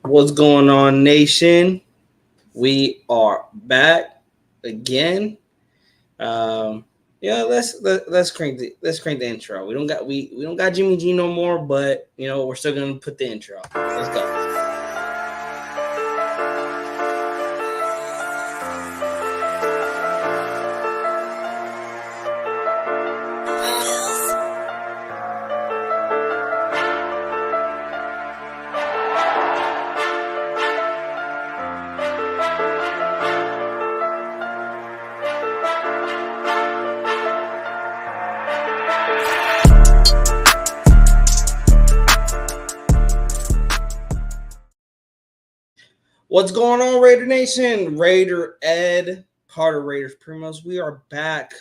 What's going on, nation? We are back again. Um, let's crank the intro. We don't got Jimmy G no more, but we're still gonna put the intro. Let's go. What's going on, Raider Nation? Raider Ed, part of Raiders Primos. We are back.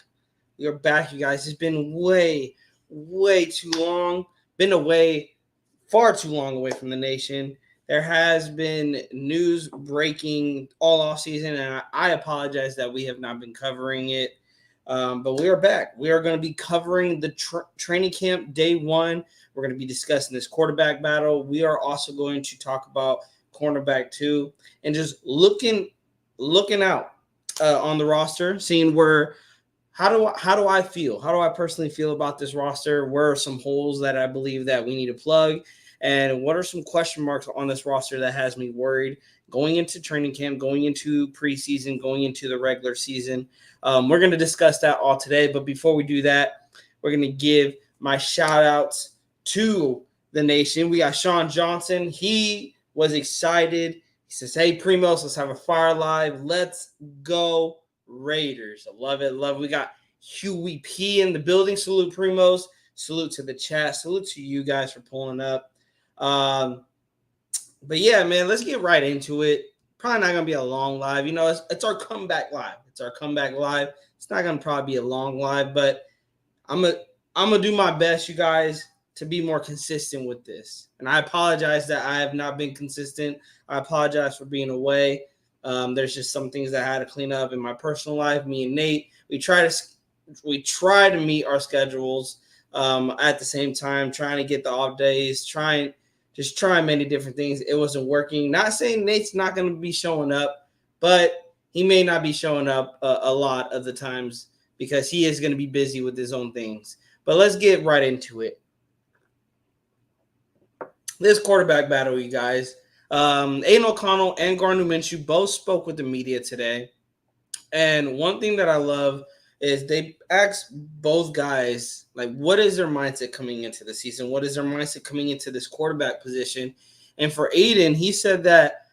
We are back, you guys. It's been way too long. Been away, far too long away from the nation. There has been news breaking all off season, and I apologize that we have not been covering it. But we are back. We are going to be covering the training camp day one. We're going to be discussing this quarterback battle. We are also going to talk about cornerback two, and just looking out on the roster, seeing where how do I feel? How do I personally feel about this roster? Where are some holes that I believe that we need to plug? And what are some question marks on this roster that has me worried going into training camp, going into preseason, going into the regular season? We're going to discuss that all today. But before we do that, we're going to give my shout outs to the nation. We got Sean Johnson. He was excited. He says, "Hey, Primos, let's have a fire live. Let's go Raiders." I love it. We got Huey P in the building. Salute, Primos. Salute to the chat. Salute to you guys for pulling up. But yeah, man, let's get right into it. Probably not going to be a long live. It's our comeback live. It's not going to probably be a long live, but I'm going to do my best, you guys, to be more consistent with this. And I apologize that I have not been consistent. I apologize for being away. There's just some things that I had to clean up in my personal life. Me and Nate, we try to meet our schedules at the same time, trying to get the off days, trying many different things. It wasn't working. Not saying Nate's not going to be showing up, but he may not be showing up a lot of the times because he is going to be busy with his own things. But let's get right into it. This quarterback battle, you guys. Aiden O'Connell and Gardner Minshew both spoke with the media today. And one thing that I love is they asked both guys, like, what is their mindset coming into the season? What is their mindset coming into this quarterback position? And for Aiden, he said that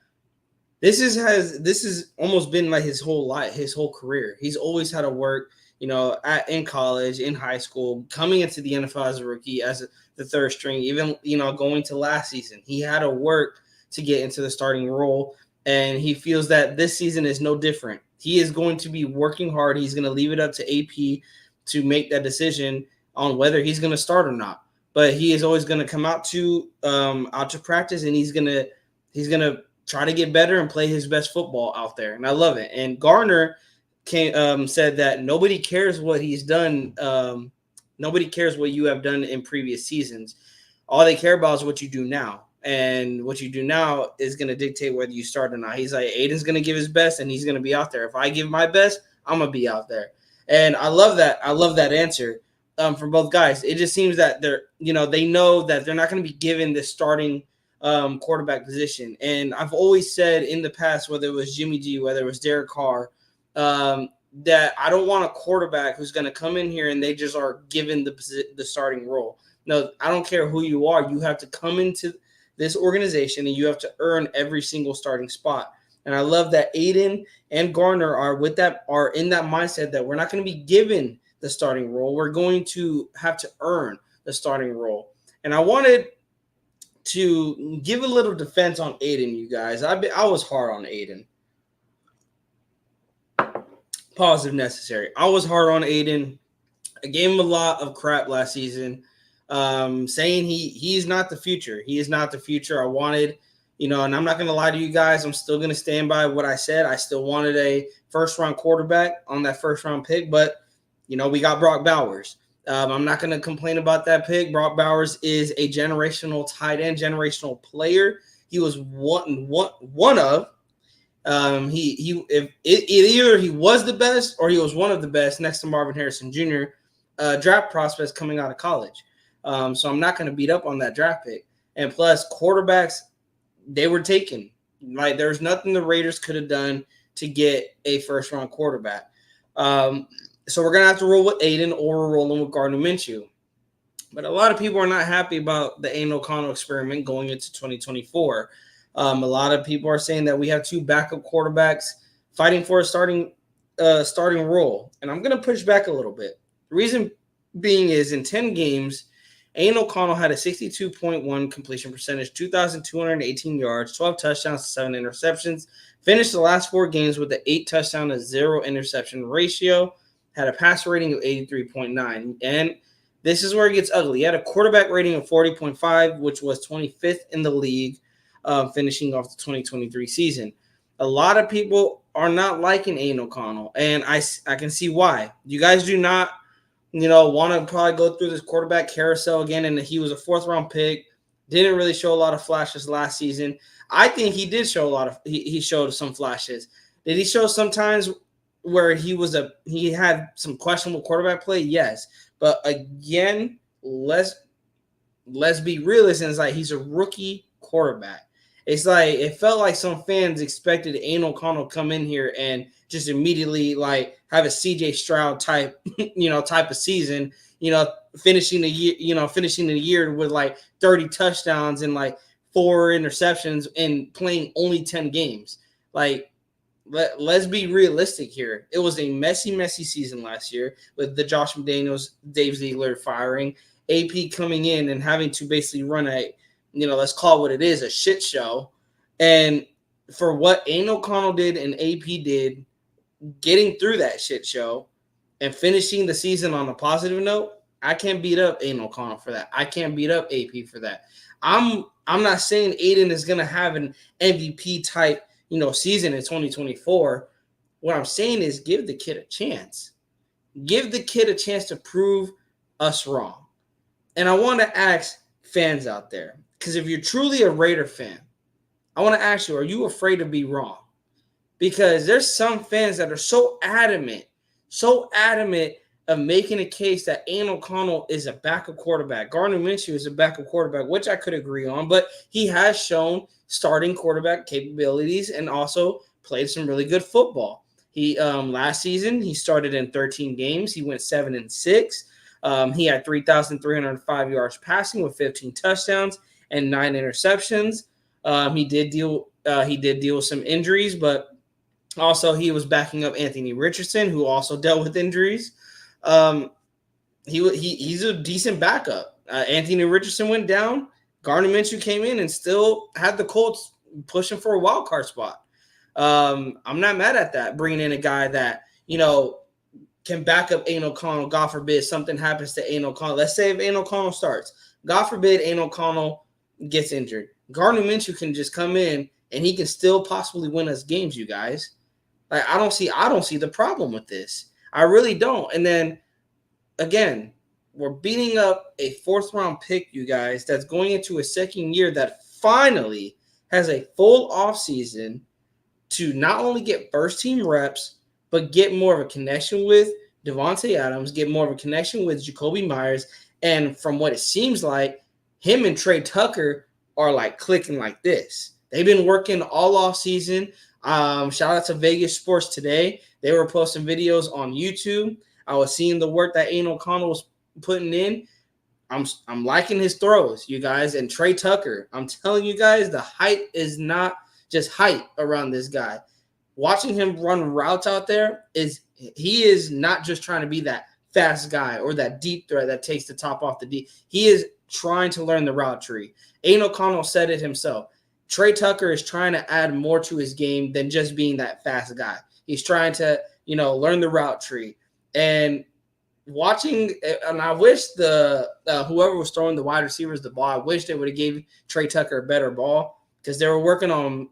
this is almost been like his whole life, his whole career. He's always had to work, in college, in high school, coming into the NFL as a rookie, as the third string, even, going to last season. He had to work to get into the starting role, and he feels that this season is no different. He is going to be working hard. He's going to leave it up to AP to make that decision on whether he's going to start or not. But he is always going to come out to practice, and he's gonna try to get better and play his best football out there. And I love it. And Garner said that nobody cares what he's done. Nobody cares what you have done in previous seasons. All they care about is what you do now. And what you do now is going to dictate whether you start or not. He's like, Aiden's going to give his best, and he's going to be out there. If I give my best, I'm going to be out there. And I love that. I love that answer from both guys. It just seems that they know that they're not going to be given the starting quarterback position. And I've always said in the past, whether it was Jimmy G, whether it was Derek Carr, that I don't want a quarterback who's going to come in here and they just are given the starting role. No, I don't care who you are. You have to come into this organization and you have to earn every single starting spot. And I love that Aiden and Garner are in that mindset that we're not going to be given the starting role. We're going to have to earn the starting role. And I wanted to give a little defense on Aiden, you guys. I was hard on Aiden. Positive necessary. I was hard on Aiden. I gave him a lot of crap last season, saying he's not the future. He is not the future. I wanted, and I'm not going to lie to you guys. I'm still going to stand by what I said. I still wanted a first-round quarterback on that first-round pick, but, we got Brock Bowers. I'm not going to complain about that pick. Brock Bowers is a generational tight end, generational player. he was one of. Either he was the best or he was one of the best next to Marvin Harrison Jr. Draft prospects coming out of college. So I'm not going to beat up on that draft pick. And plus, quarterbacks, they were taken. Like, there's nothing the Raiders could have done to get a first-round quarterback. So we're going to have to roll with Aiden, or we're rolling with Gardner Minshew. But a lot of people are not happy about the Aiden O'Connell experiment going into 2024. A lot of people are saying that we have two backup quarterbacks fighting for a starting role. And I'm going to push back a little bit. The reason being is in 10 games, Aiden O'Connell had a 62.1 completion percentage, 2,218 yards, 12 touchdowns, 7 interceptions, finished the last 4 games with an 8 touchdown to 0 interception ratio, had a passer rating of 83.9. And this is where it gets ugly. He had a quarterback rating of 40.5, which was 25th in the league, finishing off the 2023 season. A lot of people are not liking Aiden O'Connell, and I can see why. You guys do not want to probably go through this quarterback carousel again, and he was a 4th-round pick, didn't really show a lot of flashes last season. I think he did show he showed some flashes. Did he show sometimes where he had some questionable quarterback play? Yes. But again, let's be realistic. It's like he's a rookie quarterback. It's like it felt like some fans expected Aiden O'Connell come in here and just immediately like have a CJ Stroud type of season, finishing the year with like 30 touchdowns and like 4 interceptions and playing only 10 games. Like, let's be realistic here. It was a messy season last year with the Josh McDaniels, Dave Ziegler firing, AP coming in and having to basically run let's call it what it is, a shit show. And for what Aiden O'Connell did and AP did, getting through that shit show and finishing the season on a positive note, I can't beat up Aiden O'Connell for that. I can't beat up AP for that. I'm not saying Aiden is going to have an MVP type season in 2024. What I'm saying is give the kid a chance. Give the kid a chance to prove us wrong. And I want to ask fans out there, because if you're truly a Raider fan, I want to ask you, are you afraid to be wrong? Because there's some fans that are so adamant of making a case that Aiden O'Connell is a backup quarterback. Gardner Minshew is a backup quarterback, which I could agree on, but he has shown starting quarterback capabilities and also played some really good football. He last season he started in 13 games. He went 7-6. He had 3,305 yards passing with 15 touchdowns and 9 interceptions. He did deal with some injuries, but also he was backing up Anthony Richardson, who also dealt with injuries. He's a decent backup. Anthony Richardson went down. Gardner Minshew came in and still had the Colts pushing for a wild card spot. I'm not mad at that, bringing in a guy that, can back up Aiden O'Connell. God forbid something happens to Aiden O'Connell. Let's say if Aiden O'Connell starts. God forbid Aiden O'Connell gets injured. Gardner Minshew can just come in and he can still possibly win us games, you guys. Like, I don't see the problem with this. I really don't. And then, again, we're beating up a 4th-round pick, you guys, that's going into a second year that finally has a full offseason to not only get first-team reps, but get more of a connection with Davante Adams, get more of a connection with Jacoby Myers. And from what it seems like, him and Trey Tucker are like clicking like this. They've been working all off season. Shout out to Vegas Sports Today. They were posting videos on YouTube. I was seeing the work that Aiden O'Connell was putting in. I'm liking his throws, you guys. And Trey Tucker, I'm telling you guys, the height is not just height around this guy. Watching him run routes out there he is not just trying to be that fast guy or that deep threat that takes the top off the deep. He is trying to learn the route tree. Aiden O'Connell said it himself. Trey Tucker is trying to add more to his game than just being that fast guy. He's trying to, learn the route tree. And watching, and I wish whoever was throwing the wide receivers the ball, I wish they would have gave Trey Tucker a better ball, because they were working on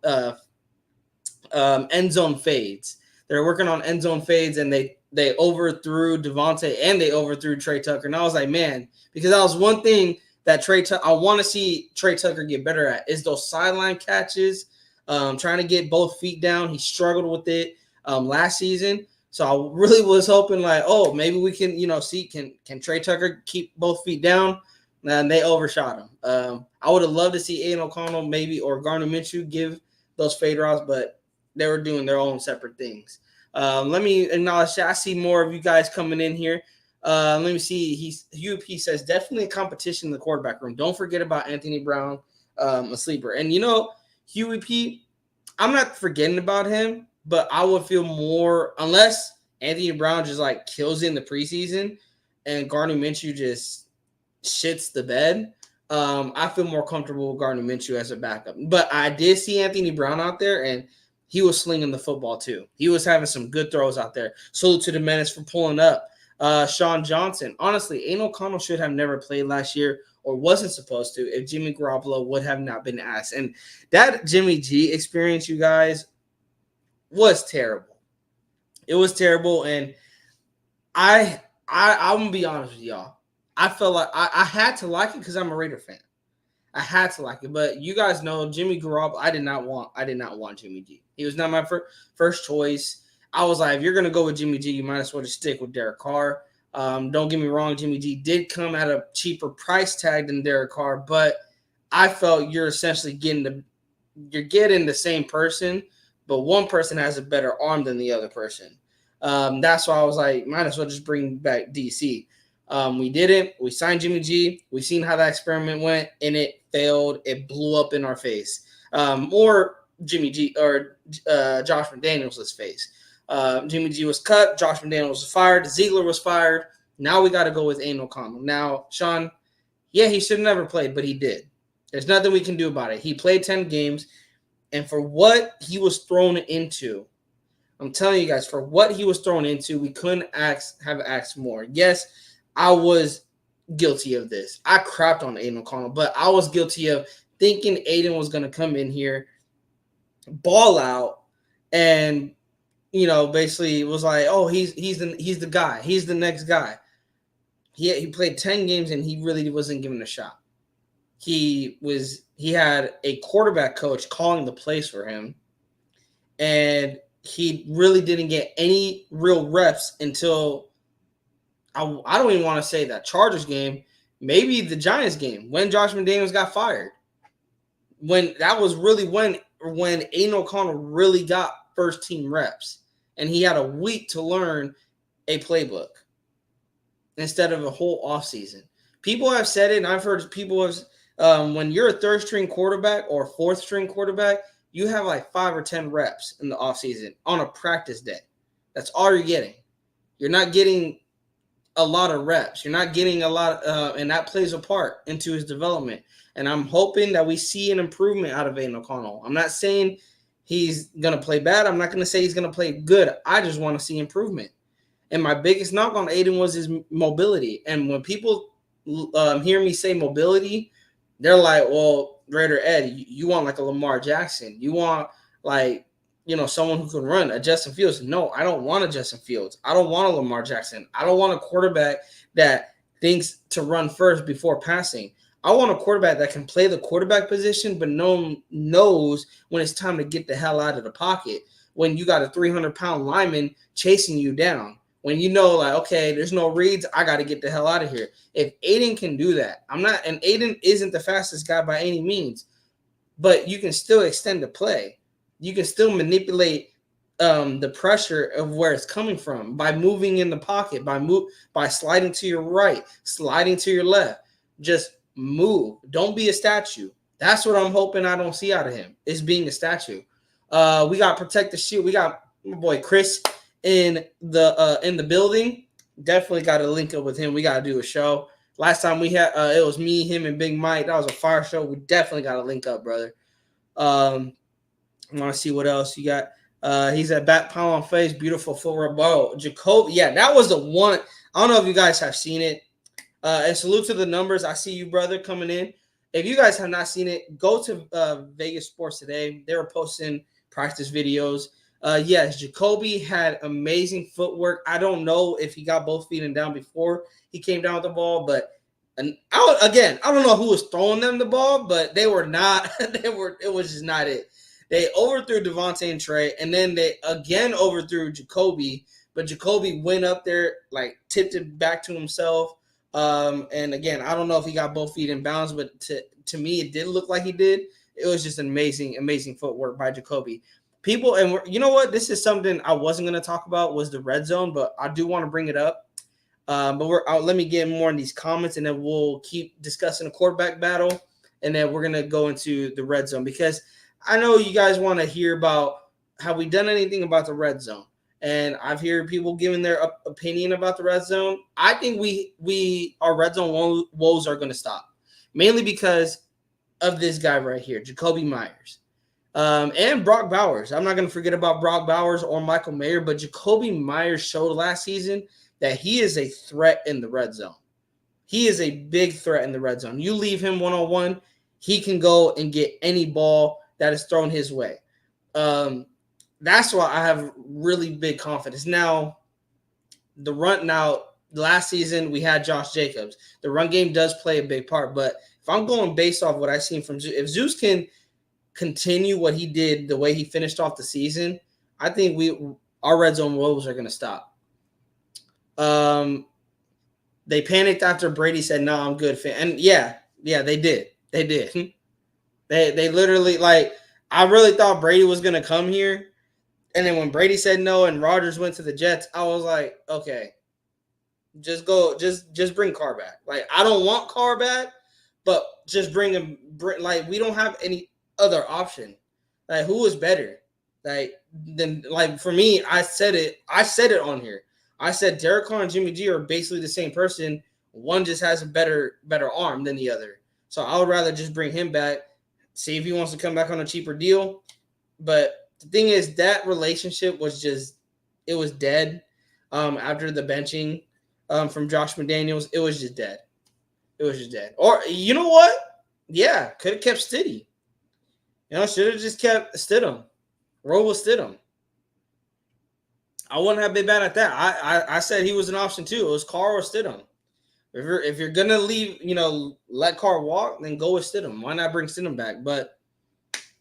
end zone fades. They were working on end zone fades, and they overthrew Davante and they overthrew Trey Tucker. And I was like, man, because that was one thing that I want to see Trey Tucker get better at is those sideline catches, trying to get both feet down. He struggled with it last season. So I really was hoping like, oh, maybe we can, see can Trey Tucker keep both feet down? And they overshot him. I would have loved to see Aiden O'Connell maybe or Gardner Minshew give those fade routes, but they were doing their own separate things. Let me acknowledge that I see more of you guys coming in here. Let me see. UP says definitely a competition in the quarterback room. Don't forget about Anthony Brown, a sleeper. And Huey P, I'm not forgetting about him, but I would feel more unless Anthony Brown just like kills in the preseason and Gardner Minshew just shits the bed. I feel more comfortable with Gardner Minshew as a backup. But I did see Anthony Brown out there, and he was slinging the football too. He was having some good throws out there. Salute to the Menace for pulling up. Sean Johnson. Honestly, Aiden O'Connell should have never played last year or wasn't supposed to if Jimmy Garoppolo would have not been asked. And that Jimmy G experience, you guys, was terrible. It was terrible. And I'm going to be honest with y'all. I felt like I had to like it because I'm a Raider fan. I had to like it. But you guys know Jimmy Garoppolo, I did not want Jimmy G. He was not my first choice. I was like, if you're going to go with Jimmy G, you might as well just stick with Derek Carr. Don't get me wrong, Jimmy G did come at a cheaper price tag than Derek Carr, but I felt you're essentially getting the same person, but one person has a better arm than the other person. That's why I was like, might as well just bring back DC. We didn't. We signed Jimmy G. We've seen how that experiment went, and it failed. It blew up in our face. Or Jimmy G or Josh McDaniels' face. Jimmy G was cut. Josh McDaniels was fired. Ziegler was fired. Now we got to go with Aiden O'Connell. Now, Sean, yeah, he should have never played, but he did. There's nothing we can do about it. He played 10 games, and for what he was thrown into, I'm telling you guys, for what he was thrown into, we couldn't have asked more. Yes, I was guilty of this. I crapped on Aiden O'Connell, but I was guilty of thinking Aiden was going to come in here, ball out, and basically was like, oh, he's the guy. He's the next guy. He played 10 games and he really wasn't given a shot. He had a quarterback coach calling the plays for him, and he really didn't get any real reps until I don't even want to say that Chargers game, maybe the Giants game when Josh McDaniels got fired. When that was really when Aiden O'Connell really got first team reps, and he had a week to learn a playbook instead of a whole offseason. People have said it, and I've heard people have, when you're a third string quarterback or fourth string quarterback, you have like 5 or 10 reps in the offseason on a practice day. That's all you're getting. You're not getting a lot of reps. You're not getting a lot, and that plays a part into his development. And I'm hoping that we see an improvement out of Aiden O'Connell. I'm not saying he's going to play bad. I'm not going to say he's going to play good. I just want to see improvement. And my biggest knock on Aiden was his mobility. And when people hear me say mobility, they're like, well, Raider Ed, you want like a Lamar Jackson. You want like, someone who can run, a Justin Fields. No, I don't want a Justin Fields. I don't want a Lamar Jackson. I don't want a quarterback that thinks to run first before passing. I want a quarterback that can play the quarterback position, but knows when it's time to get the hell out of the pocket. When you got a 300-pound lineman chasing you down. When like, okay, there's no reads, I got to get the hell out of here. If Aiden can do that, and Aiden isn't the fastest guy by any means, but you can still extend the play. You can still manipulate the pressure of where it's coming from by moving in the pocket, by sliding to your right, sliding to your left. Just move. Don't be a statue. That's what I'm hoping I don't see out of him, is being a statue. We got Protect the Shield. We got my boy Chris in the building. Definitely got to link up with him. We got to do a show. Last time we had it was me, him, and Big Mike. That was a fire show. We definitely got to link up, brother. I want to see what else you got. He's at Bat Pound on Face. Beautiful footwear. Bro, Jacoby. Yeah, that was the one. I don't know if you guys have seen it. And salute to the numbers. I see you, brother, coming in. If you guys have not seen it, go to Vegas Sports Today. They were posting practice videos. Yes, Jacoby had amazing footwork. I don't know if he got both feet and down before he came down with the ball, but And I don't know who was throwing them the ball, but they were not. It was just not it. They overthrew Devontae and Trey, and then they again overthrew Jacoby. But Jacoby went up there, like tipped it back to himself. And again, I don't know if he got both feet in bounds, but to me, it did look like he did. It was just amazing footwork by Jacoby. People, and you know what? This is something I wasn't going to talk about was the red zone, but I do want to bring it up. But let me get more in these comments, and then we'll keep discussing the quarterback battle, and then we're gonna go into the red zone because I know you guys want to hear about have we done anything about the red zone, and I've heard people giving their opinion about the red zone. I think our red zone woes are going to stop, mainly because of this guy right here, Jacoby Myers, and Brock Bowers. I'm not going to forget about Brock Bowers or Michael Mayer, but Jacoby Myers showed last season that he is a threat in the red zone. He is a big threat in the red zone. You leave him one-on-one, he can go and get any ball that is thrown his way. That's why I have really big confidence. Now, last season we had Josh Jacobs. The run game does play a big part, but if I'm going based off what I've seen from Zeus, if Zeus can continue what he did the way he finished off the season, I think our red zone woes are going to stop. They panicked after Brady said, "No, I'm good." And yeah, they did. They did. They literally, like, I really thought Brady was gonna come here, and then when Brady said no and Rodgers went to the Jets, I was like, okay, just bring Carr back. Like, I don't want Carr back, but just bring him. Like, we don't have any other option. Like, who is better? For me, I said it on here. I said Derek Carr and Jimmy G are basically the same person. One just has a better arm than the other. So I would rather just bring him back, see if he wants to come back on a cheaper deal. But the thing is, that relationship was dead after the benching from Josh McDaniels. It was just dead. Or, you know what? Yeah, could have kept Stiddy. Should have just kept Stidham. Roll with Stidham. I wouldn't have been bad at that. I said he was an option too. It was Carr or Stidham. If you're gonna leave, let Carr walk, then go with Stidham. Why not bring Stidham back? But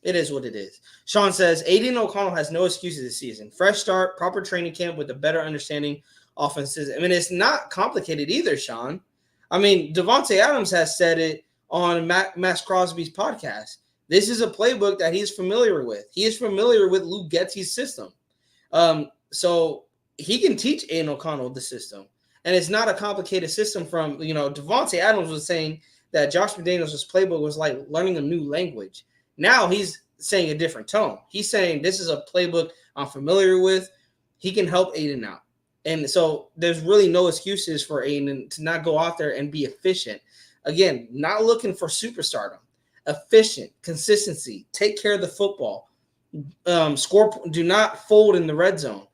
it is what it is. Sean says Aidan O'Connell has no excuses this season. Fresh start, proper training camp with a better understanding offenses. I mean, it's not complicated either, Sean. I mean, Davante Adams has said it on Max Crosby's podcast. This is a playbook that he's familiar with. He is familiar with Luke Getsy's system. So he can teach Aidan O'Connell the system. And it's not a complicated system from, Davante Adams was saying that Josh McDaniels' playbook was like learning a new language. Now he's saying a different tone. He's saying this is a playbook I'm familiar with. He can help Aidan out. And so there's really no excuses for Aidan to not go out there and be efficient. Again, not looking for superstardom. Efficient, consistency, take care of the football. Score, do not fold in the red zone.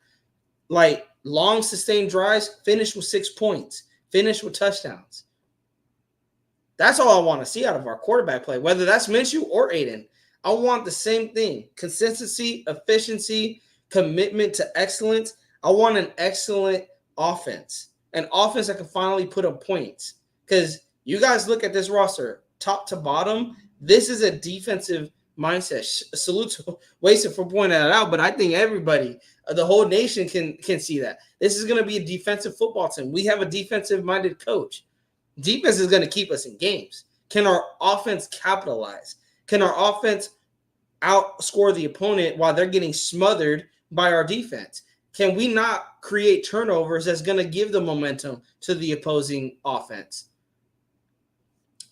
Like, long sustained drives, finish with 6 points, finish with touchdowns. That's all I want to see out of our quarterback play, whether that's Minshew or Aidan. I want the same thing: consistency, efficiency, commitment to excellence. I want an excellent offense, an offense that can finally put up points. Because you guys look at this roster, top to bottom, this is a defensive mindset. Salute to Wasted for pointing that out, but I think everybody, the whole nation can see that. This is going to be a defensive football team. We have a defensive-minded coach. Defense is going to keep us in games. Can our offense capitalize? Can our offense outscore the opponent while they're getting smothered by our defense? Can we not create turnovers that's going to give the momentum to the opposing offense?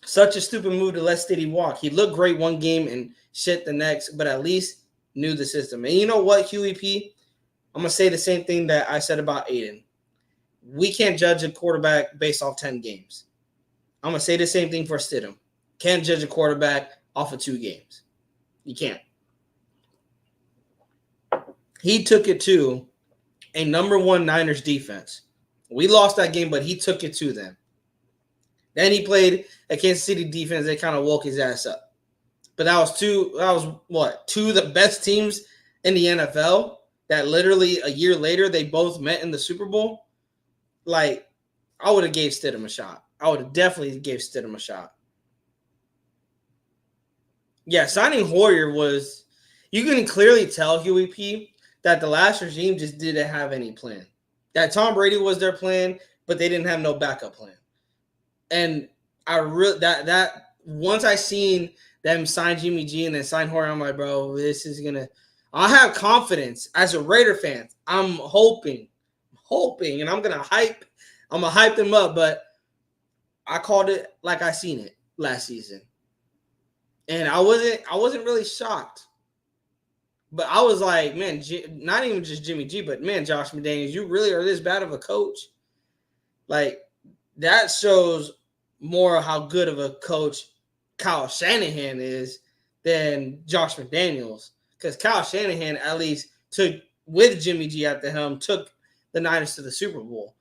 Such a stupid move to let Stiddy walk. He looked great one game and shit the next, but at least knew the system. And you know what, Huey P? I'm going to say the same thing that I said about Aidan. We can't judge a quarterback based off 10 games. I'm going to say the same thing for Stidham. Can't judge a quarterback off of 2 games. You can't. He took it to a number 1 Niners defense. We lost that game, but he took it to them. Then he played a Kansas City defense that kind of woke his ass up. But that was two of the best teams in the NFL that literally a year later they both met in the Super Bowl. Like, I would have gave Stidham a shot. I would have definitely gave Stidham a shot. Yeah, signing Hoyer was – you can clearly tell, Huey P., that the last regime just didn't have any plan. That Tom Brady was their plan, but they didn't have no backup plan. And I really that once I seen them sign Jimmy G and then sign Hoyer, I'm like, bro, this is gonna. I have confidence as a Raider fan. I'm hoping, and I'm gonna hype. I'm gonna hype them up, but I called it like I seen it last season, and I wasn't really shocked. But I was like, man, not even just Jimmy G, but man, Josh McDaniels, you really are this bad of a coach? Like, that shows more how good of a coach Kyle Shanahan is than Josh McDaniels. Because Kyle Shanahan, at least, took, with Jimmy G at the helm, took the Niners to the Super Bowl.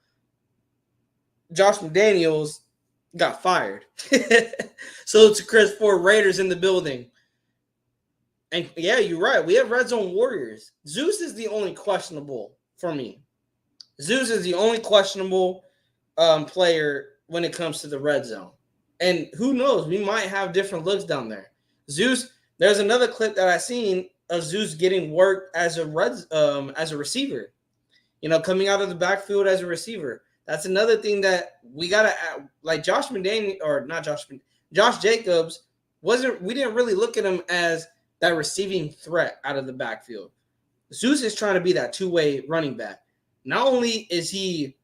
Josh McDaniels got fired. So to Chris Ford, Raiders in the building. And yeah, you're right. We have red zone warriors. Zeus is the only questionable for me. Zeus is the only questionable player when it comes to the red zone. And who knows? We might have different looks down there. Zeus, there's another clip that I seen of Zeus getting work as a receiver. You know, coming out of the backfield as a receiver. That's another thing that we gotta like Josh Jacobs we didn't really look at him as that receiving threat out of the backfield. Zeus is trying to be that two-way running back. Not only is he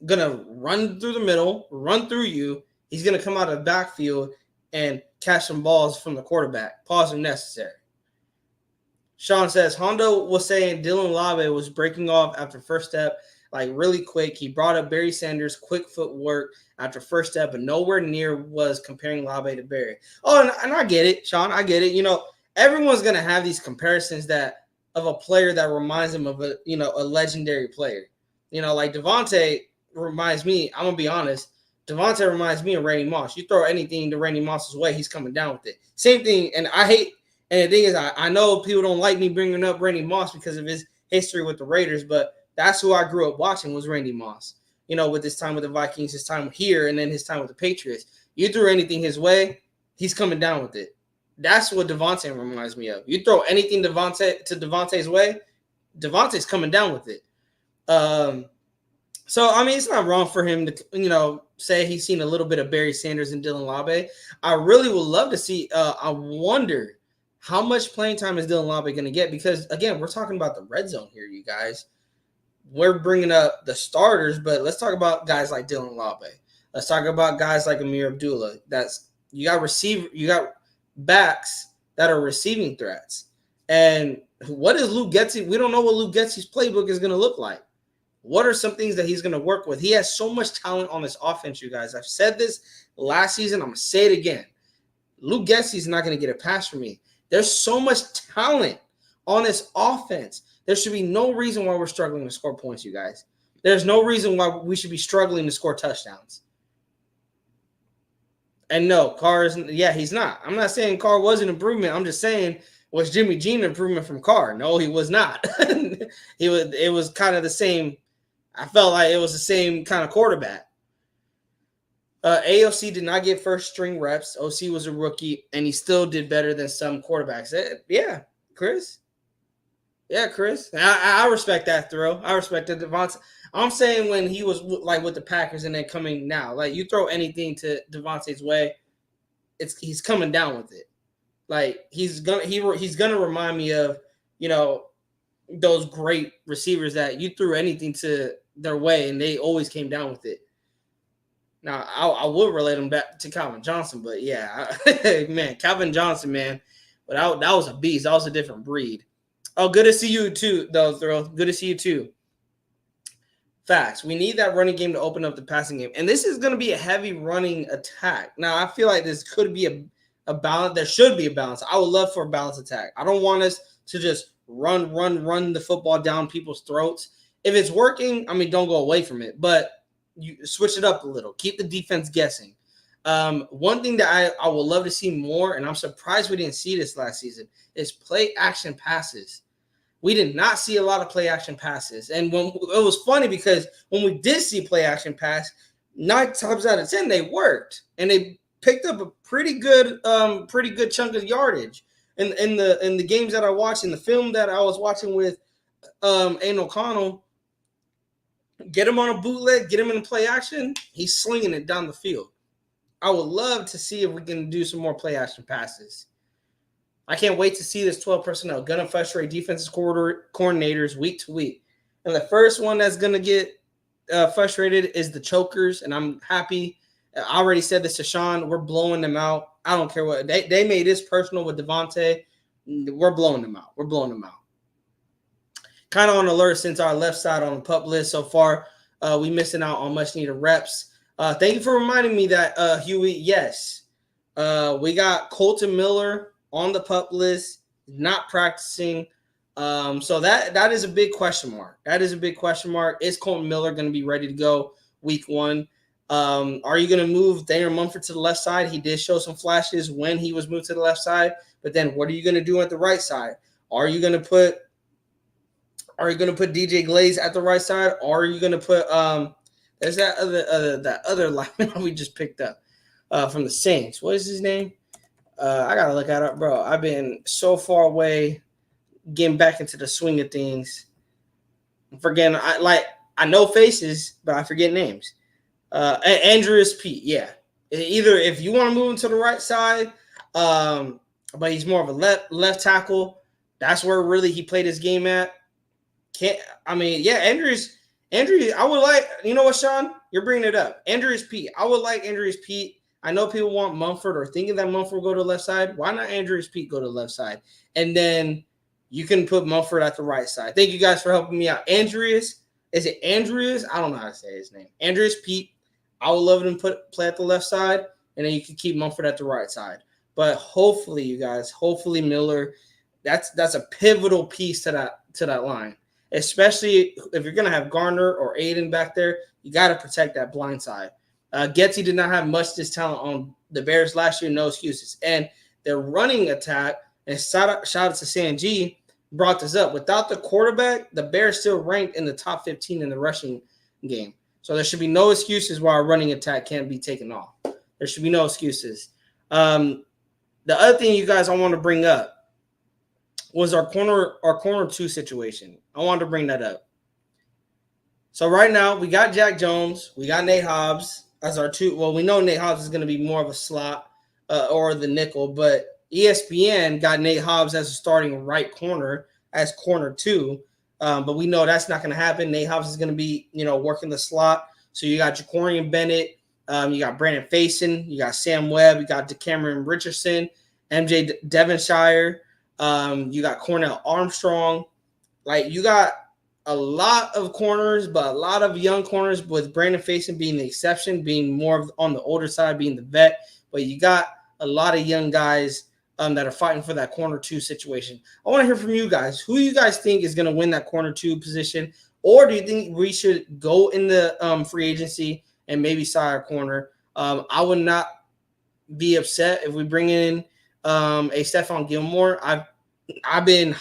going to run through the middle, run through you, he's going to come out of the backfield and catch some balls from the quarterback. Pause if necessary. Sean says, Hondo was saying Dylan Labe was breaking off after first step, like really quick. He brought up Barry Sanders' quick footwork after first step, but nowhere near was comparing Labe to Barry. Oh, and I get it, Sean. I get it. You know, everyone's going to have these comparisons of a player that reminds them of a legendary player. You know, like Devontae reminds me, I'm going to be honest, Devontae reminds me of Randy Moss. You throw anything to Randy Moss's way, he's coming down with it. Same thing, and the thing is, I know people don't like me bringing up Randy Moss because of his history with the Raiders, but that's who I grew up watching was Randy Moss. You know, with his time with the Vikings, his time here, and then his time with the Patriots. You threw anything his way, he's coming down with it. That's what Devontae reminds me of. You throw anything Devontae's way, Devontae's coming down with it. So, I mean, it's not wrong for him to, say he's seen a little bit of Barry Sanders and Dylan Labe. I really would love to see. I wonder how much playing time is Dylan Labe going to get? Because, again, we're talking about the red zone here, you guys. We're bringing up the starters, but let's talk about guys like Dylan Labe. Let's talk about guys like Amir Abdullah. You got backs that are receiving threats. And what is Luke Getsy? We don't know what Luke Getsy's playbook is going to look like. What are some things that he's going to work with? He has so much talent on this offense, you guys. I've said this last season. I'm going to say it again. Luke Getsy's not going to get a pass from me. There's so much talent on this offense. There should be no reason why we're struggling to score points, you guys. There's no reason why we should be struggling to score touchdowns. And no, he's not. I'm not saying Carr was an improvement. I'm just saying, was Jimmy G an improvement from Carr? No, he was not. It was kind of the same. I felt like it was the same kind of quarterback. AOC did not get first string reps. OC was a rookie, and he still did better than some quarterbacks. Yeah, Chris. Yeah, Chris. I respect that throw. I respect that, Devontae. I'm saying when he was like with the Packers and then coming now, like you throw anything to Devontae's way, he's coming down with it. Like he's gonna remind me of those great receivers that you threw anything to their way and they always came down with it. Now I would relate him back to Calvin Johnson, but yeah, man, Calvin Johnson, man, but that was a beast. That was a different breed. Oh, good to see you too, though, Thrill. Good to see you too. Facts. We need that running game to open up the passing game. And this is going to be a heavy running attack. Now, I feel like this could be a balance. There should be a balance. I would love for a balanced attack. I don't want us to just run the football down people's throats. If it's working, I mean, don't go away from it. But you switch it up a little. Keep the defense guessing. One thing that I would love to see more, and I'm surprised we didn't see this last season, is play action passes. We did not see a lot of play action passes. And it was funny because when we did see play action pass, 9 times out of 10 they worked, and they picked up a pretty good chunk of yardage in the games that I watched, in the film that I was watching with Aiden O'Connell. Get him on a bootleg, get him in play action, he's slinging it down the field. I would love to see if we can do some more play action passes. I can't wait to see this 12 personnel going to frustrate defensive coordinators week to week. And the first one that's going to get frustrated is the chokers, and I'm happy. I already said this to Sean. We're blowing them out. I don't care what. They made this personal with Devontae. We're blowing them out. We're blowing them out. Kind of on alert since our left side on the pup list so far. We missing out on much needed reps. Thank you for reminding me that, Huey. Yes, we got Colton Miller on the pup list, not practicing. So that is a big question mark. That is a big question mark. Is Colton Miller going to be ready to go week 1? Are you going to move Daniel Mumford to the left side? He did show some flashes when he was moved to the left side, but then what are you going to do at the right side? Are you going to put DJ Glaze at the right side? Or are you going to put there's that other lineman we just picked up from the Saints. What is his name? I gotta look at it, bro. I've been so far away, getting back into the swing of things. I'm forgetting. I know faces, but I forget names. Andreas Pete. Yeah. Either if you want to move him to the right side, but he's more of a left tackle. That's where really he played his game at. Andreas. I would like. You know what, Sean? You're bringing it up. Andreas Pete. I would like Andreas Pete. I know people want Mumford or thinking that Mumford will go to the left side. Why not Andreas Pete go to the left side? And then you can put Mumford at the right side. Thank you guys for helping me out. Andreas, is it Andreas? I don't know how to say his name. Andreas Pete. I would love him to play at the left side, and then you can keep Mumford at the right side. But hopefully, you guys, Miller, that's a pivotal piece to that line. Especially if you're going to have Garner or Aiden back there, you got to protect that blind side. Getsy did not have much this talent on the Bears last year, no excuses. And their running attack, and shout out to Sanji, brought this up. Without the quarterback, the Bears still ranked in the top 15 in the rushing game. So there should be no excuses why our running attack can't be taken off. There should be no excuses. The other thing, you guys, I want to bring up was our corner 2 situation. I wanted to bring that up. So right now, we got Jack Jones. We got Nate Hobbs as our 2. Well, we know Nate Hobbs is going to be more of a slot or the nickel, but ESPN got Nate Hobbs as a starting right corner as corner 2. But we know that's not going to happen. Nate Hobbs is going to be, working the slot. So you got Jacorian Bennett. You got Brandon Faison. You got Sam Webb. You got DeCameron Richardson, MJ Devonshire. You got Cornell Armstrong. Like, you got a lot of corners, but a lot of young corners, with Brandon Faison being the exception, being more on the older side, being the vet. But you got a lot of young guys that are fighting for that corner 2 situation. I want to hear from you guys. Who you guys think is going to win that corner 2 position? Or do you think we should go in the free agency and maybe sign a corner? I would not be upset if we bring in a Stephon Gilmore. I've been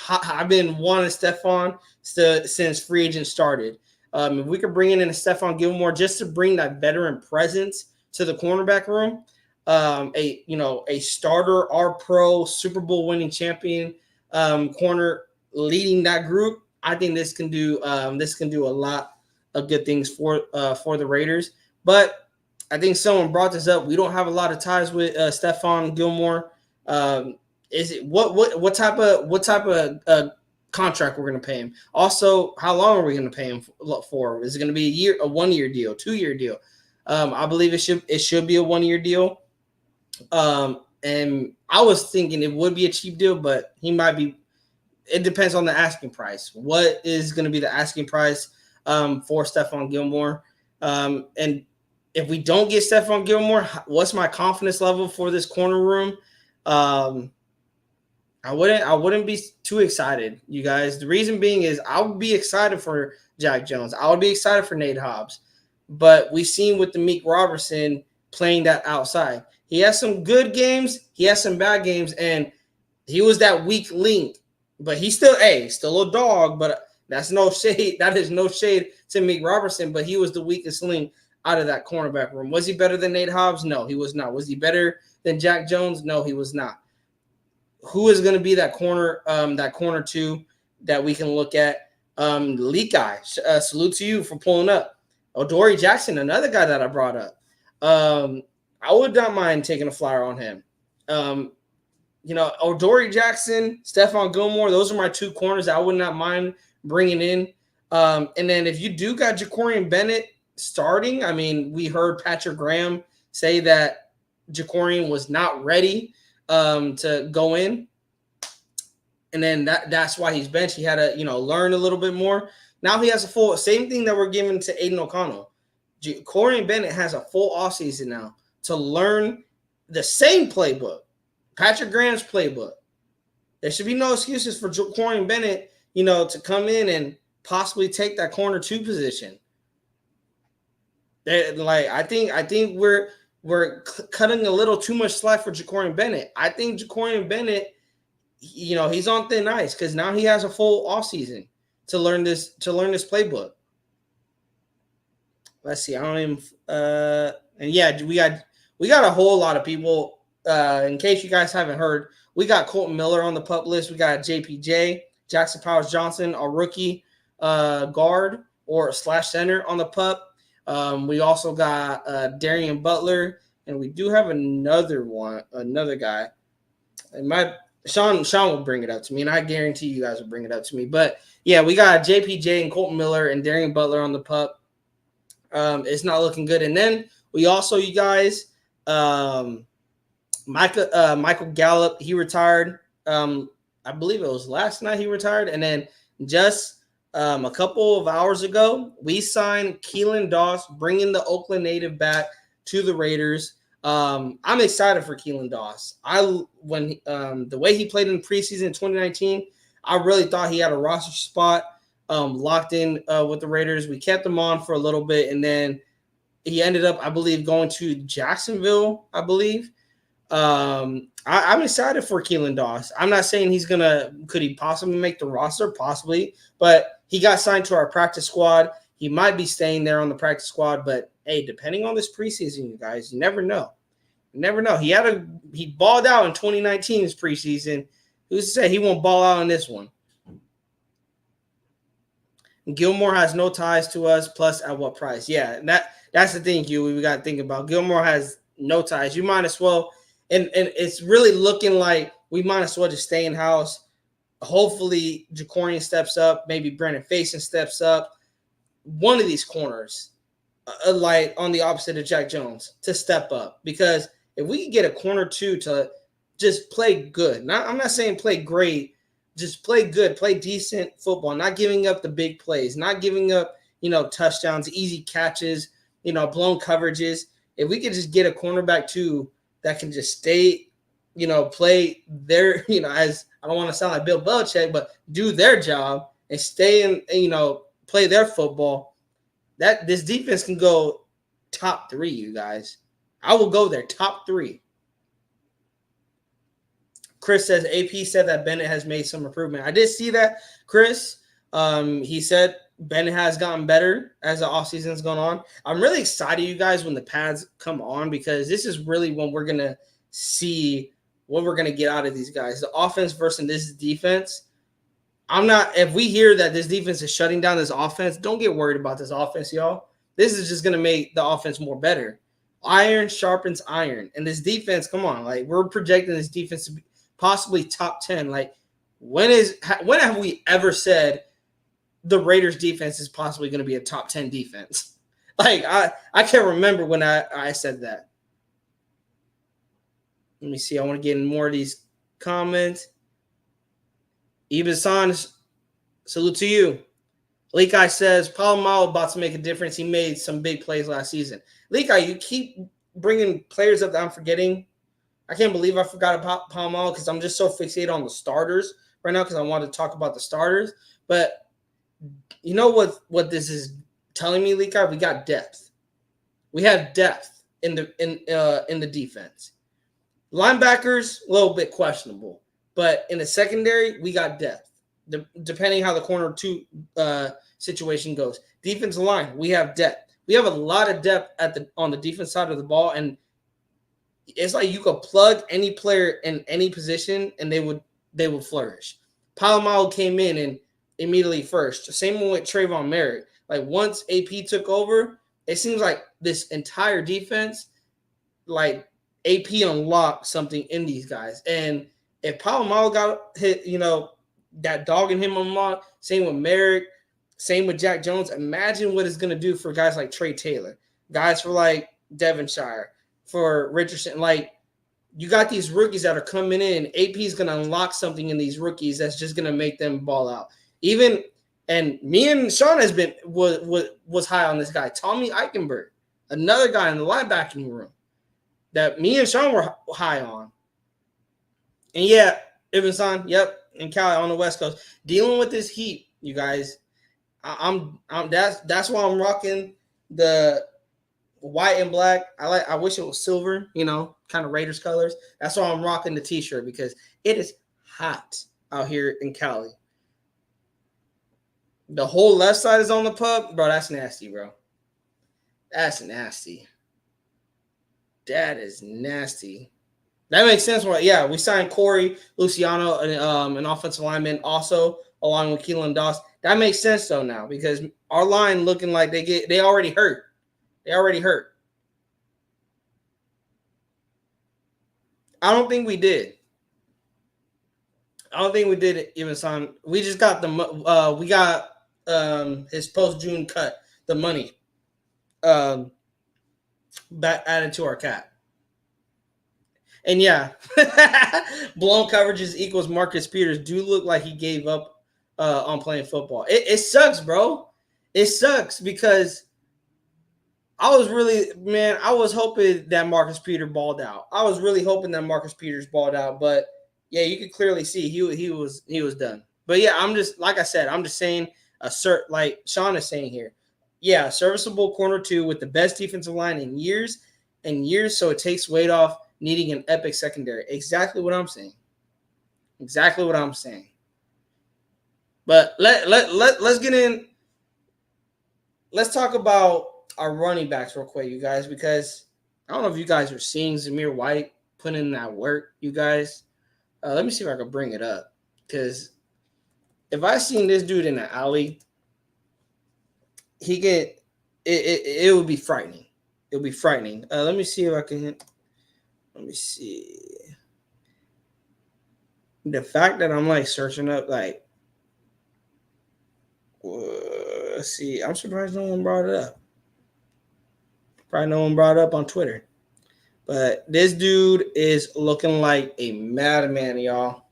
wanting Stephon since free agent started. If we could bring in a Stephon Gilmore just to bring that veteran presence to the cornerback room, a starter, our pro Super Bowl winning champion corner leading that group, I think this can do a lot of good things for the Raiders. But I think someone brought this up. We don't have a lot of ties with Stephon Gilmore. Is it what type of contract we're going to pay him? Also, how long are we going to pay him for? Is it going to be a 1-year deal, 2-year deal? I believe it should be a 1-year deal. And I was thinking it would be a cheap deal, but he might be. It depends on the asking price. What is going to be the asking price for Stephon Gilmore? And if we don't get Stephon Gilmore, what's my confidence level for this corner room? I wouldn't be too excited, you guys. The reason being is I would be excited for Jack Jones. I would be excited for Nate Hobbs. But we've seen with Demeek Robertson playing that outside. He has some good games. He has some bad games. And he was that weak link. But he's still a dog. But that's no shade. That is no shade to Demeek Robertson. But he was the weakest link out of that cornerback room. Was he better than Nate Hobbs? No, he was not. Was he better than Jack Jones? No, he was not. Who is going to be that corner two that we can look at? Leak Guy, salute to you for pulling up. Adoree Jackson, another guy that I brought up. I would not mind taking a flyer on him. Adoree Jackson, Stephon Gilmore, those are my two corners I would not mind bringing in. And then if you do got Jacorian Bennett starting, I mean, we heard Patrick Graham say that Jacorian was not ready to go in. And then that's why he's benched. He had to, learn a little bit more. Now he has a full, same thing that we're giving to Aiden O'Connell. Jacorian Bennett has a full offseason now to learn the same playbook, Patrick Graham's playbook. There should be no excuses for Jacorian Bennett, to come in and possibly take that corner two position. I think we're cutting a little too much slack for Jacorian Bennett. I think Jacorian Bennett, he's on thin ice because now he has a full offseason to learn this playbook. Let's see. I don't even and yeah, we got a whole lot of people. In case you guys haven't heard, we got Colton Miller on the pup list. We got JPJ, Jackson Powers Johnson, a rookie guard or / center on the pup. We also got Darian Butler, and we do have another guy. Sean will bring it up to me, and I guarantee you guys will bring it up to me. But yeah, we got JPJ and Colton Miller and Darian Butler on the pup. It's not looking good. And then we also, you guys, Michael Gallup, he retired. I believe it was last night he retired. And then just a couple of hours ago, we signed Keelan Doss, bringing the Oakland native back to the Raiders. I'm excited for Keelan Doss. When the way he played in preseason in 2019, I really thought he had a roster spot locked in with the Raiders. We kept him on for a little bit, and then he ended up, I believe, going to Jacksonville, I believe. I'm excited for Keelan Doss. I'm not saying could he possibly make the roster? Possibly, but he got signed to our practice squad. He might be staying there on the practice squad, but hey, depending on this preseason, you guys, you never know. You never know. He balled out in 2019's preseason. Who's to say he won't ball out in this one? Gilmore has no ties to us, plus at what price? Yeah, that's the thing, Huey, we got to think about. Gilmore has no ties. You might as well, and it's really looking like we might as well just stay in-house. Hopefully, Jacorian steps up. Maybe Brandon Faison steps up. One of these corners, like on the opposite of Jack Jones, to step up. Because if we can get a corner two to just play good, I'm not saying play great, just play good, play decent football, not giving up the big plays, not giving up, touchdowns, easy catches, blown coverages. If we could just get a cornerback two that can just stay, play their, as I don't want to sound like Bill Belichick, but do their job and stay in, play their football, that this defense can go top 3, you guys. I will go there, top 3. Chris says AP said that Bennett has made some improvement. I did see that, Chris. He said Bennett has gotten better as the offseason has gone on. I'm really excited, you guys, when the pads come on, because this is really when we're going to see what we're going to get out of these guys. The offense versus this defense. If we hear that this defense is shutting down this offense, don't get worried about this offense, y'all. This is just going to make the offense more better. Iron sharpens iron. And this defense, come on, like we're projecting this defense to be possibly top 10. Like when have we ever said the Raiders defense is possibly going to be a top 10 defense? Like I can't remember when I said that. Let me see. I want to get in more of these comments. Ibn San, salute to you. Lekai says, Polamalu about to make a difference. He made some big plays last season. Lekai, you keep bringing players up that I'm forgetting. I can't believe I forgot about Polamalu because I'm just so fixated on the starters right now because I want to talk about the starters. But you know what this is telling me, Lekai? We got depth. We have depth in the defense. Linebackers, a little bit questionable. But in the secondary, we got depth, depending how the corner two situation goes. Defensive line, we have depth. We have a lot of depth on the defense side of the ball, and it's like you could plug any player in any position and they would flourish. Palomalo came in and immediately first. Same with Trayvon Merritt. Like once AP took over, it seems like this entire defense, like AP unlocked something in these guys. And if Palomalo got hit, that dog in him unlocked, same with Merritt, same with Jack Jones. Imagine what it's going to do for guys like Trey Taylor, guys for like Devonshire, for Richardson. Like, you got these rookies that are coming in. AP is going to unlock something in these rookies that's just going to make them ball out. And me and Sean was high on this guy, Tommy Eichenberg, another guy in the linebacking room that me and Sean were high on. And yeah, Ivinson, yep, and Cali on the West Coast, dealing with this heat, you guys. That's why I'm rocking the white and black. I wish it was silver, kind of Raiders colors. That's why I'm rocking the t-shirt, because it is hot out here in Cali. The whole left side is on the pup, bro. That's nasty, bro. That's nasty. That is nasty. That makes sense. Right? Yeah, we signed Corey Luciano, an offensive lineman, also along with Keelan Doss. That makes sense though now, because our line looking like they already hurt. They already hurt. I don't think we did. Even son. We just got his post-June cut, the money back added to our cap. And yeah, blown coverages equals Marcus Peters do look like he gave up on playing football. It sucks, bro. It sucks because I was hoping that Marcus Peters balled out. I was really hoping that Marcus Peters balled out, but yeah, you could clearly see he was done. But yeah, I'm just saying like Sean is saying here. Yeah, serviceable corner 2 with the best defensive line in years and years, so it takes weight off needing an epic secondary. Exactly what I'm saying. But let's get in. Let's talk about our running backs real quick, you guys, because I don't know if you guys are seeing Zamir White put in that work, you guys. Let me see if I can bring it up, because if I seen this dude in the alley, it would be frightening. It would be frightening. Let me see if I can. Let me see. The fact that I'm like searching up, like, let's see. I'm surprised no one brought it up. Probably no one brought it up on Twitter. But this dude is looking like a madman, y'all.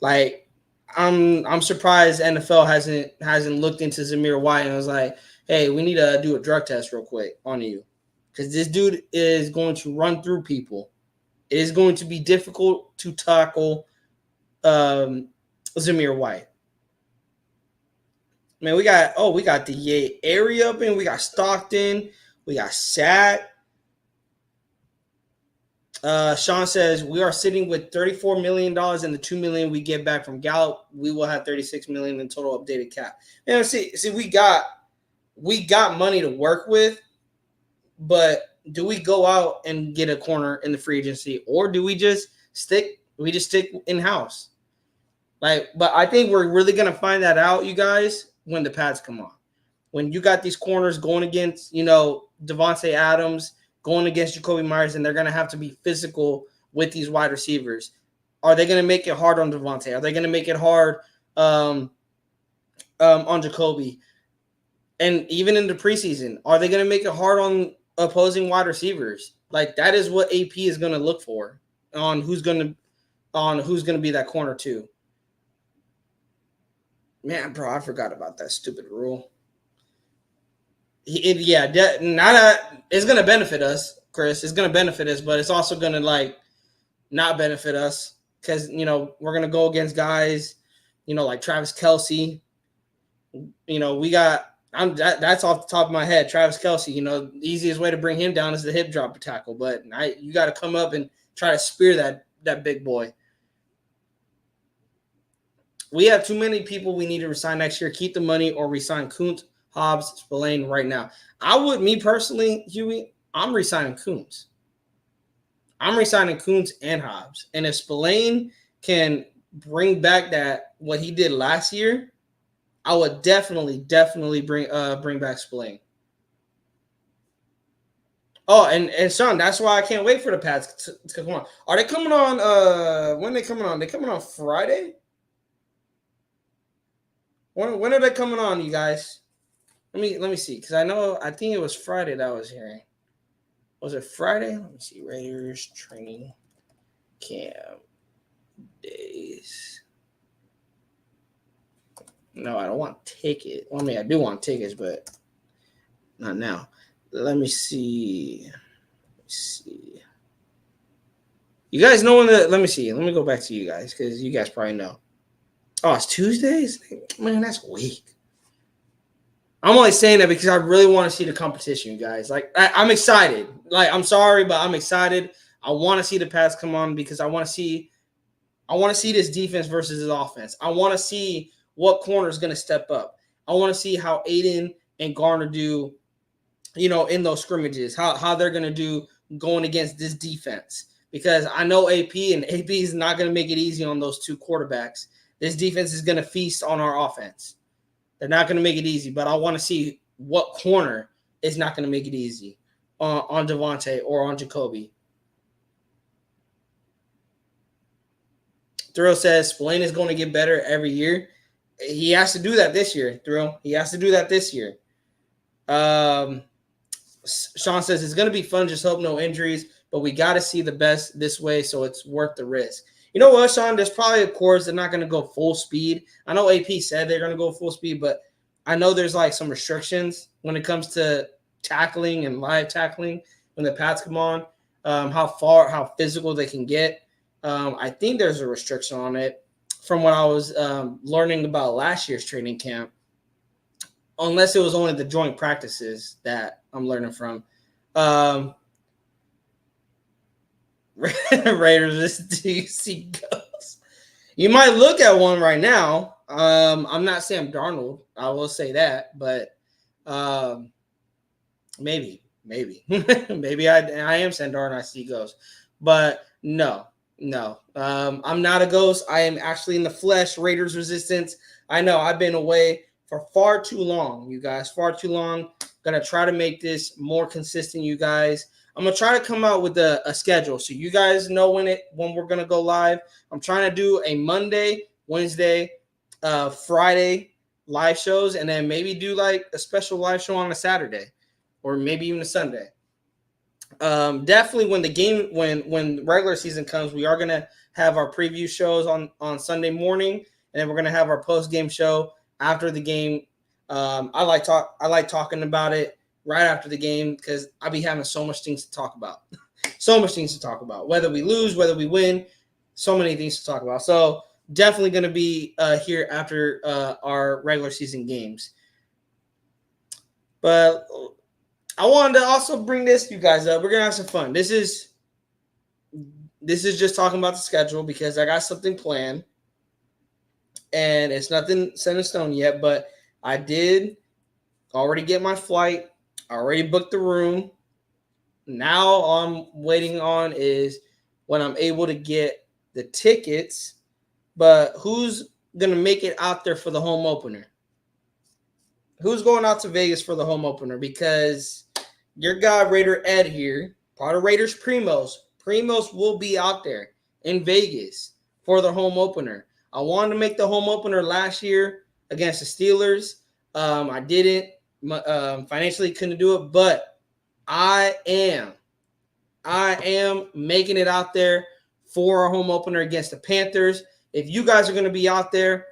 Like, I'm surprised NFL hasn't looked into Zamir White and was like, hey, we need to do a drug test real quick on you. Because this dude is going to run through people. It is going to be difficult to tackle Zamir White. Man, we got the area up in. We got Stockton. We got Sat. Sean says we are sitting with $34 million, and the $2 million we get back from Gallup, we will have $36 million in total updated cap. And see, we got money to work with, but do we go out and get a corner in the free agency, or do we just stick in house? Like, but I think we're really gonna find that out, you guys, when the pads come on. When you got these corners going against, Devontae Adams, going against Jacoby Myers, and they're going to have to be physical with these wide receivers. Are they going to make it hard on Devontae? Are they going to make it hard on Jacoby? And even in the preseason, are they going to make it hard on opposing wide receivers? Like, that is what AP is going to look for on who's going to be that corner too. Man, bro, I forgot about that stupid rule. It's going to benefit us, Chris. It's going to benefit us, but it's also going to, not benefit us because, we're going to go against guys, like Travis Kelce. That's off the top of my head, Travis Kelce. The easiest way to bring him down is the hip drop tackle, but you got to come up and try to spear that big boy. We have too many people we need to resign next year. Keep the money or resign Kuntz, Hobbs, Spillane right now. Me personally, Huey, I'm resigning Coons. I'm resigning Coons and Hobbs. And if Spillane can bring back what he did last year, I would definitely bring back Spillane. Oh, and Sean, that's why I can't wait for the Pats to come on. Are they coming on? When are they coming on? They coming on Friday? When are they coming on, you guys? Let me see, because I think it was Friday that I was hearing. Was it Friday? Let me see. Raiders training camp days. No, I don't want tickets. Well, I mean, I do want tickets, but not now. Let me see. You guys know when let me see. Let me go back to you guys because you guys probably know. Oh, it's Tuesdays? Man, that's weak. I'm only saying that because I really want to see the competition, you guys. Like, I'm excited. Like, I'm sorry, but I'm excited. I want to see the Pats come on because I want to see this defense versus this offense. I want to see what corner is going to step up. I want to see how Aiden and Garner do, in those scrimmages, how they're going to do going against this defense. Because I know AP is not going to make it easy on those two quarterbacks. This defense is going to feast on our offense. They're not going to make it easy, but I want to see what corner is not going to make it easy on Devontae or on Jacoby. Thrill says Spillane is going to get better every year. He has to do that this year, Thrill. He has to do that this year. Sean says it's going to be fun. Just hope no injuries, but we got to see the best this way, so it's worth the risk. You know what, Sean? There's probably, of course, they're not going to go full speed. I know AP said they're going to go full speed, but I know there's like some restrictions when it comes to tackling and live tackling when the Pats come on, how physical they can get. I think there's a restriction on it from what I was learning about last year's training camp, unless it was only the joint practices that I'm learning from. Raiders, do you see ghosts? You might look at one right now. I'm not Sam Darnold. I will say that, but maybe maybe I am Sam Darnold. I see ghosts, but no. I'm not a ghost. I am actually in the flesh. Raiders Resistance. I know I've been away for far too long, you guys. Far too long. Gonna try to make this more consistent, you guys. I'm gonna try to come out with a schedule so you guys know when we're gonna go live. I'm trying to do a Monday, Wednesday, Friday live shows, and then maybe do like a special live show on a Saturday, or maybe even a Sunday. Definitely when regular season comes, we are gonna have our preview shows on Sunday morning, and then we're gonna have our post game show after the game. I like talking about it right after the game because I'll be having so much things to talk about. So much things to talk about. Whether we lose, whether we win, so many things to talk about. So definitely going to be here after our regular season games. But I wanted to also bring this you guys up. We're going to have some fun. This is just talking about the schedule because I got something planned. And it's nothing set in stone yet, but I did already get my flight. I already booked the room. Now all I'm waiting on is when I'm able to get the tickets. But who's going to make it out there for the home opener? Who's going out to Vegas for the home opener? Because your guy, Raider Ed here, part of Raiders Primos will be out there in Vegas for the home opener. I wanted to make the home opener last year against the Steelers. I didn't. Financially couldn't do it, but I am making it out there for our home opener against the Panthers. If you guys are going to be out there,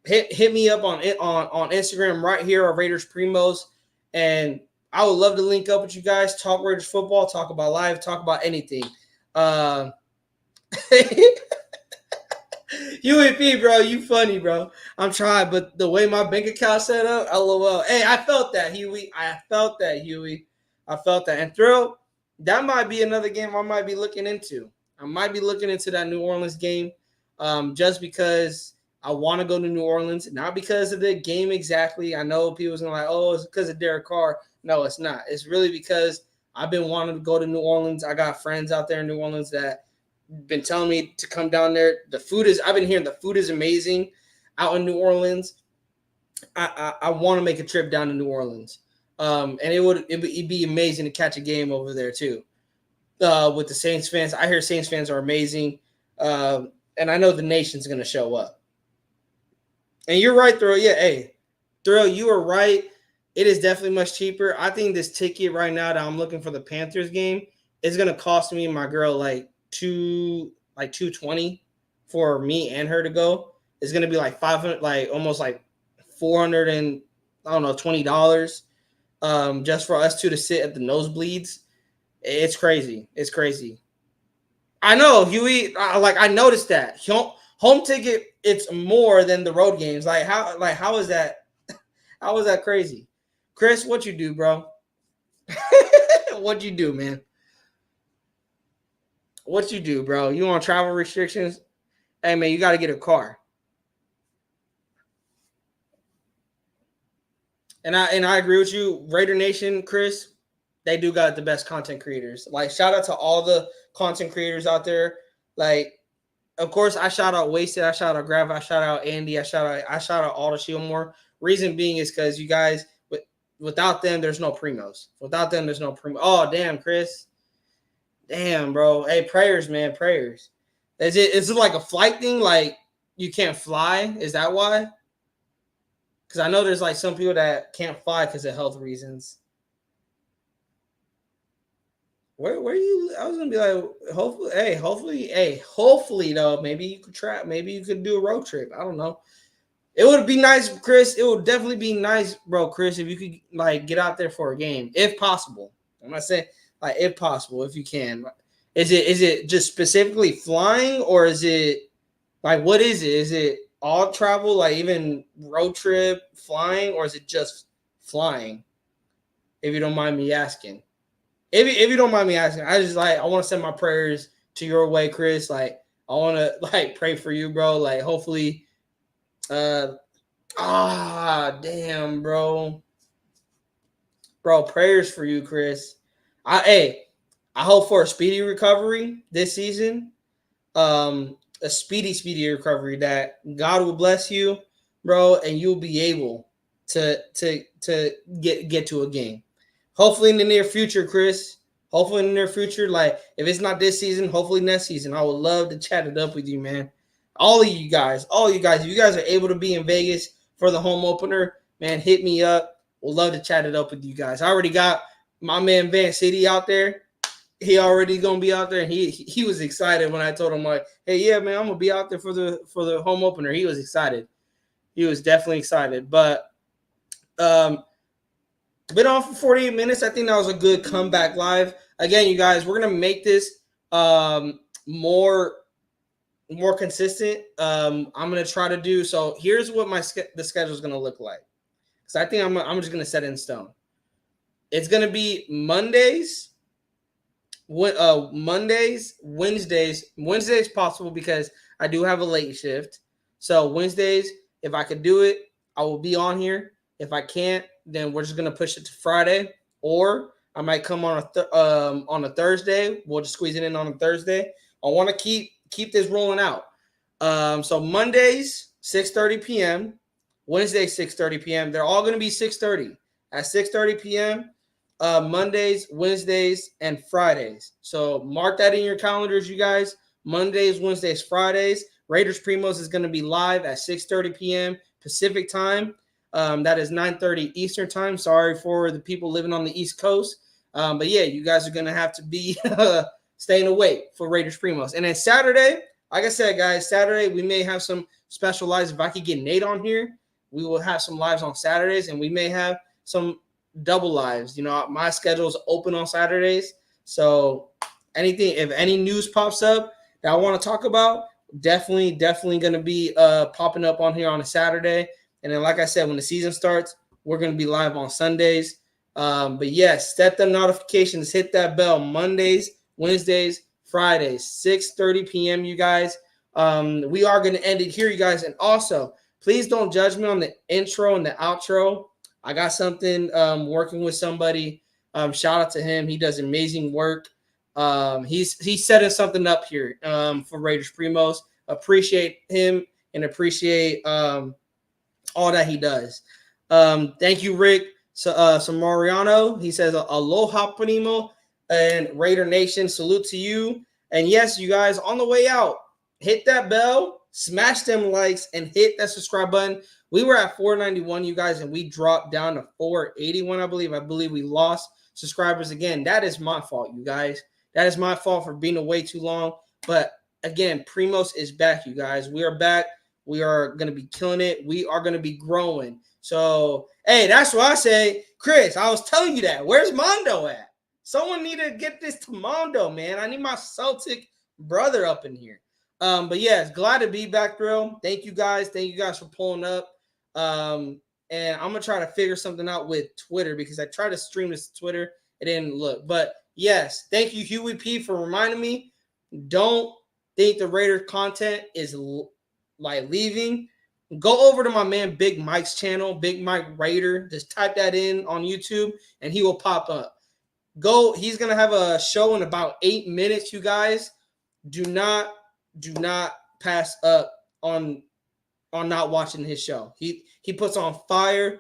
hit me up on Instagram right here at Raiders Primos, and I would love to link up with you guys, talk Raiders football, talk about live, talk about anything. UAP, bro, you funny, bro. I'm trying, but the way my bank account set up, LOL. Hey, I felt that, Huey. I felt that. And Thrill, that might be another game I might be looking into. I might be looking into that New Orleans game just because I want to go to New Orleans, not because of the game exactly. I know people's gonna like, oh, it's because of Derek Carr. No, it's not. It's really because I've been wanting to go to New Orleans. I got friends out there in New Orleans that been telling me to come down there. I've been hearing the food is amazing out in New Orleans. I want to make a trip down to New Orleans. And it'd be amazing to catch a game over there too. With the Saints fans, I hear Saints fans are amazing. And I know the nation's going to show up. And you're right, Thrill. Yeah, hey, Thrill, you are right. It is definitely much cheaper. I think this ticket right now that I'm looking for the Panthers game is going to cost me and my girl like $220 for me and her to go. It's going to be like 500, like almost like 400 and I don't know, $20 just for us two to sit at the nosebleeds. It's crazy. It's crazy. I know, Huey. I noticed that home ticket. It's more than the road games. How is that? How is that crazy, Chris? What you do, bro? What you do, man? What you do, bro? You on travel restrictions? Hey, man, you got to get a car. And I agree with you, Raider Nation, Chris. They do got the best content creators. Like, shout out to all the content creators out there. Like, of course, I shout out Wasted, I shout out Grav, I shout out Andy, I shout out all the Shieldmore. Reason being is because you guys, without them, there's no primos. Without them, there's no primo. Oh, damn, Chris. Damn, bro. Hey, prayers, man, prayers. Is it like a flight thing? Like you can't fly? Is that why? Because I know there's like some people that can't fly because of health reasons. Where you? I was gonna be like, hopefully though, maybe you could try. Maybe you could do a road trip. I don't know. It would be nice, Chris. It would definitely be nice, bro, Chris, if you could like get out there for a game, if possible. I'm not saying like if possible, if you can. Is it just specifically flying, or is it like what is it? Is it all travel, like even road trip flying, or is it just flying? If you don't mind me asking. If you don't mind me asking, I want to send my prayers to your way, Chris. Like I want to like pray for you, bro. Like hopefully, damn, bro, prayers for you, Chris. I hope for a speedy recovery this season. A speedy recovery that God will bless you, bro, and you'll be able to get to a game. Hopefully in the near future, Chris. Hopefully in the near future, like if it's not this season, hopefully next season. I would love to chat it up with you, man. All of you guys. If you guys are able to be in Vegas for the home opener, man, hit me up. We'll love to chat it up with you guys. I already got my man Van City out there. He already gonna be out there, and he was excited when I told him like, hey, yeah, man, I'm gonna be out there for the home opener. He was excited. He was definitely excited. But been on for 48 minutes. I think that was a good comeback live. Again, you guys, we're gonna make this more consistent. I'm gonna try to do so. Here's what the schedule is gonna look like. Because I think I'm just gonna set it in stone. It's gonna be Mondays, Wednesdays possible because I do have a late shift. So Wednesdays, if I could do it, I will be on here. If I can't, then we're just gonna push it to Friday, or I might come on a Thursday. We'll just squeeze it in on a Thursday. I want to keep this rolling out. So Mondays 6:30 p.m., Wednesdays 6:30 p.m. They're all gonna be 6:30 at 6:30 p.m. Mondays, Wednesdays, and Fridays. So mark that in your calendars, you guys. Mondays, Wednesdays, Fridays. Raiders Primos is going to be live at 6:30 p.m. Pacific time. That is 9:30 Eastern time. Sorry for the people living on the East Coast. But yeah, you guys are going to have to be staying awake for Raiders Primos. And then Saturday, like I said, guys, Saturday we may have some special lives. If I could get Nate on here, we will have some lives on Saturdays, and we may have some double lives. You know, my schedule is open on Saturdays. So if any news pops up that I want to talk about, definitely going to be popping up on here on a Saturday. And then, like I said, when the season starts, we're going to be live on Sundays. But yes, set the notifications, hit that bell. Mondays, Wednesdays, Fridays, 6:30 p.m. You guys. We are going to end it here, you guys. And also, please don't judge me on the intro and the outro. I got something working with somebody. Shout out to him. He does amazing work. He's setting something up here for Raiders Primos. Appreciate him and appreciate all that he does. Thank you, Rick. So Mariano, he says, aloha, Primo, and Raider Nation, salute to you. And yes, you guys, on the way out, hit that bell, smash them likes, and hit that subscribe button. We were at 491, you guys, and we dropped down to 481, I believe. I believe we lost subscribers again. That is my fault, you guys. That is my fault for being away too long. But again, Primos is back, you guys. We are back. We are going to be killing it. We are going to be growing. So, hey, that's why I say, Chris, I was telling you that. Where's Mondo at? Someone need to get this to Mondo, man. I need my Celtic brother up in here. But yes, glad to be back, bro. Thank you guys. Thank you guys for pulling up. And I'm going to try to figure something out with Twitter because I tried to stream this to Twitter. It didn't look. But yes, thank you, Huey P, for reminding me. Don't think the Raider content is like leaving. Go over to my man Big Mike's channel, Big Mike Raider. Just type that in on YouTube and he will pop up. He's gonna have a show in about 8 minutes, you guys. Do not pass up on not watching his show. He puts on fire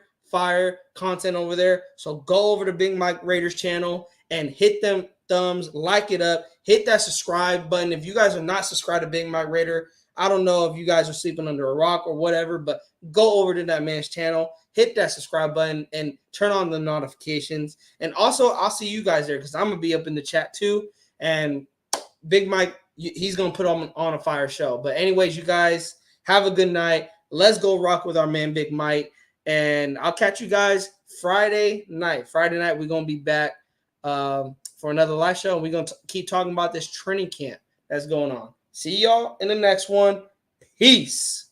content over there. So go over to Big Mike Raider's channel and hit them thumbs, like it up, hit that subscribe button. If you guys are not subscribed to Big Mike Raider, I don't know if you guys are sleeping under a rock or whatever, but go over to that man's channel, hit that subscribe button, and turn on the notifications. And also, I'll see you guys there because I'm going to be up in the chat too. And Big Mike, he's going to put on a fire show. But anyways, you guys, have a good night. Let's go rock with our man Big Mike. And I'll catch you guys Friday night. Friday night, we're going to be back for another live show. And we're going to keep talking about this training camp that's going on. See y'all in the next one. Peace.